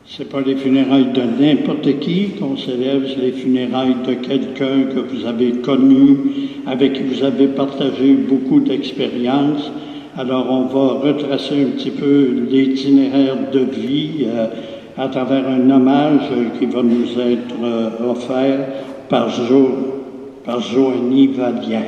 C'est pas les funérailles de n'importe qui qu'on célèbre, c'est les funérailles de quelqu'un que vous avez connu, avec qui vous avez partagé beaucoup d'expériences. Alors, on va retracer un petit peu l'itinéraire de vie à travers un hommage qui va nous être offert par Joanie Vallière.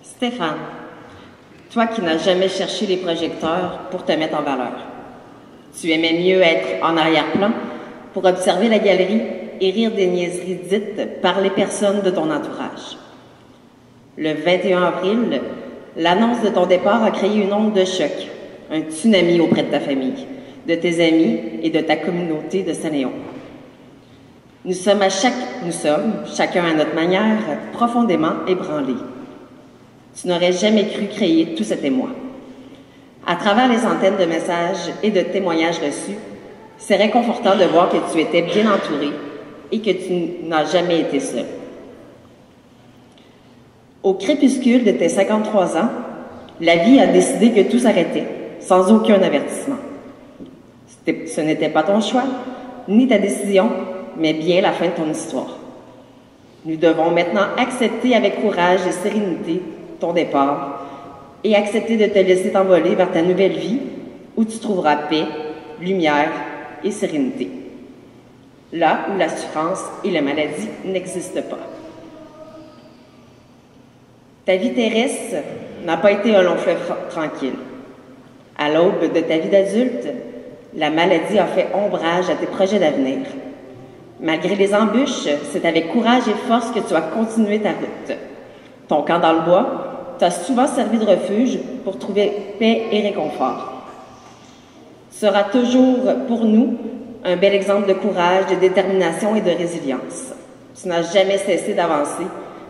Stéphane, toi qui n'as jamais cherché les projecteurs pour te mettre en valeur, tu aimais mieux être en arrière-plan pour observer la galerie et rire des niaiseries dites par les personnes de ton entourage. Le 21 avril, l'annonce de ton départ a créé une onde de choc, un tsunami auprès de ta famille, de tes amis et de ta communauté de Saint-Léon. Nous sommes, chacun à notre manière, profondément ébranlés. Tu n'aurais jamais cru créer tout cet émoi. À travers les centaines de messages et de témoignages reçus, c'est réconfortant de voir que tu étais bien entouré et que tu n'as jamais été seul. Au crépuscule de tes 53 ans, la vie a décidé que tout s'arrêtait, sans aucun avertissement. Ce n'était pas ton choix, ni ta décision, mais bien la fin de ton histoire. Nous devons maintenant accepter avec courage et sérénité ton départ et accepter de te laisser t'envoler vers ta nouvelle vie où tu trouveras paix, lumière et sérénité. Là où la souffrance et la maladie n'existent pas. Ta vie terrestre n'a pas été un long fleuve tranquille. À l'aube de ta vie d'adulte, la maladie a fait ombrage à tes projets d'avenir. Malgré les embûches, c'est avec courage et force que tu as continué ta route. Ton camp dans le bois t'a souvent servi de refuge pour trouver paix et réconfort. Tu seras toujours, pour nous, un bel exemple de courage, de détermination et de résilience. Tu n'as jamais cessé d'avancer,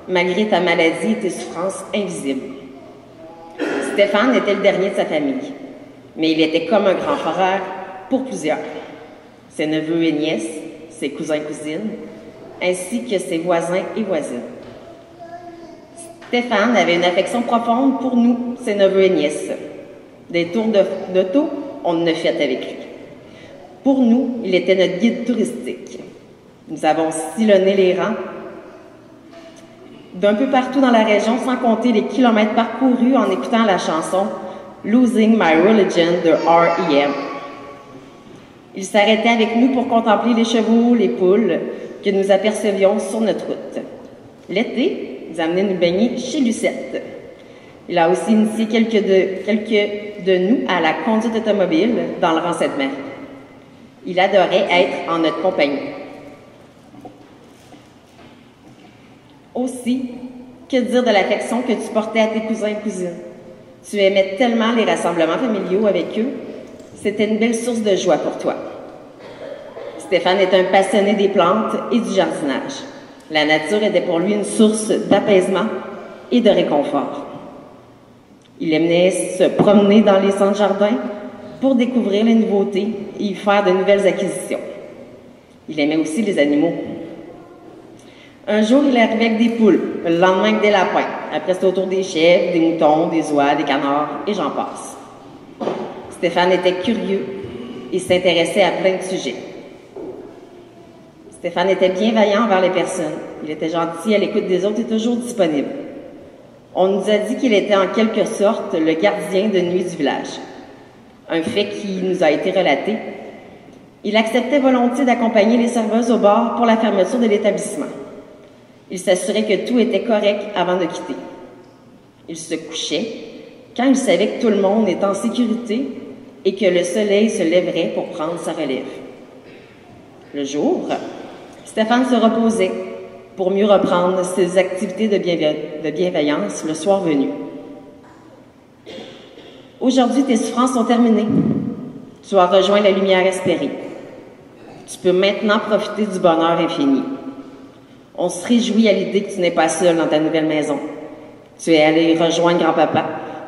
malgré ta maladie et tes souffrances invisibles. Stéphane était le dernier de sa famille, mais il était comme un grand frère pour plusieurs. Ses neveux et nièces, ses cousins et cousines, ainsi que ses voisins et voisines. Stéphane avait une affection profonde pour nous, ses neveux et nièces. Des tours d'auto, on ne fait avec lui. Pour nous, il était notre guide touristique. Nous avons sillonné les rangs d'un peu partout dans la région, sans compter les kilomètres parcourus en écoutant la chanson « Losing My Religion » de R.E.M. Il s'arrêtait avec nous pour contempler les chevaux, les poules que nous apercevions sur notre route. L'été, nous amenait nous baigner chez Lucette. Il a aussi initié quelques de nous à la conduite automobile dans le rang Sainte-Marie. Il adorait être en notre compagnie. Aussi, que dire de l'affection que tu portais à tes cousins et cousines? Tu aimais tellement les rassemblements familiaux avec eux, c'était une belle source de joie pour toi. Stéphane est un passionné des plantes et du jardinage. La nature était pour lui une source d'apaisement et de réconfort. Il aimait se promener dans les centres jardins pour découvrir les nouveautés et y faire de nouvelles acquisitions. Il aimait aussi les animaux. Un jour, il arrivait avec des poules, le lendemain avec des lapins. Après, c'était autour des chèvres, des moutons, des oies, des canards, et j'en passe. Stéphane était curieux et s'intéressait à plein de sujets. Stéphane était bienveillant envers les personnes. Il était gentil, à l'écoute des autres et toujours disponible. On nous a dit qu'il était en quelque sorte le gardien de nuit du village. Un fait qui nous a été relaté. Il acceptait volontiers d'accompagner les serveuses au bar pour la fermeture de l'établissement. Il s'assurait que tout était correct avant de quitter. Il se couchait quand il savait que tout le monde était en sécurité et que le soleil se lèverait pour prendre sa relève. Le jour, Stéphane se reposait pour mieux reprendre ses activités de bienveillance le soir venu. Aujourd'hui, tes souffrances sont terminées. Tu as rejoint la lumière espérée. Tu peux maintenant profiter du bonheur infini. On se réjouit à l'idée que tu n'es pas seul dans ta nouvelle maison. Tu es allé rejoindre grand-papa,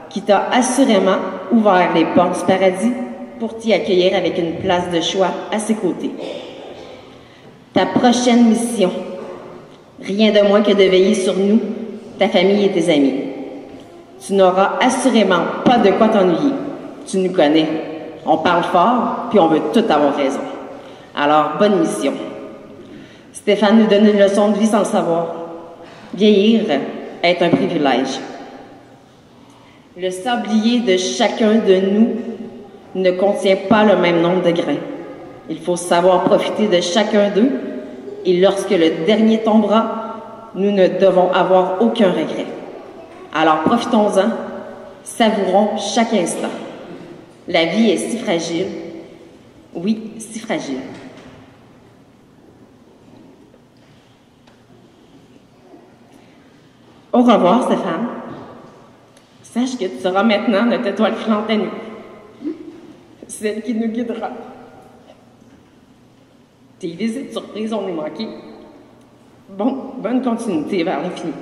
qui t'a assurément ouvert les portes du paradis pour t'y accueillir avec une place de choix à ses côtés. Ta prochaine mission, rien de moins que de veiller sur nous, ta famille et tes amis. Tu n'auras assurément pas de quoi t'ennuyer. Tu nous connais. On parle fort, puis on veut tout avoir raison. Alors, bonne mission. Stéphane nous donne une leçon de vie sans le savoir. Vieillir est un privilège. Le sablier de chacun de nous ne contient pas le même nombre de grains. Il faut savoir profiter de chacun d'eux, et lorsque le dernier tombera, nous ne devons avoir aucun regret. Alors profitons-en, savourons chaque instant. La vie est si fragile, oui, si fragile. Au revoir, Stéphane. Sache que tu seras maintenant notre étoile filante à nous, celle qui nous guidera. Tes visites surprises ont nous manqué. Bon, bonne continuité vers l'infini.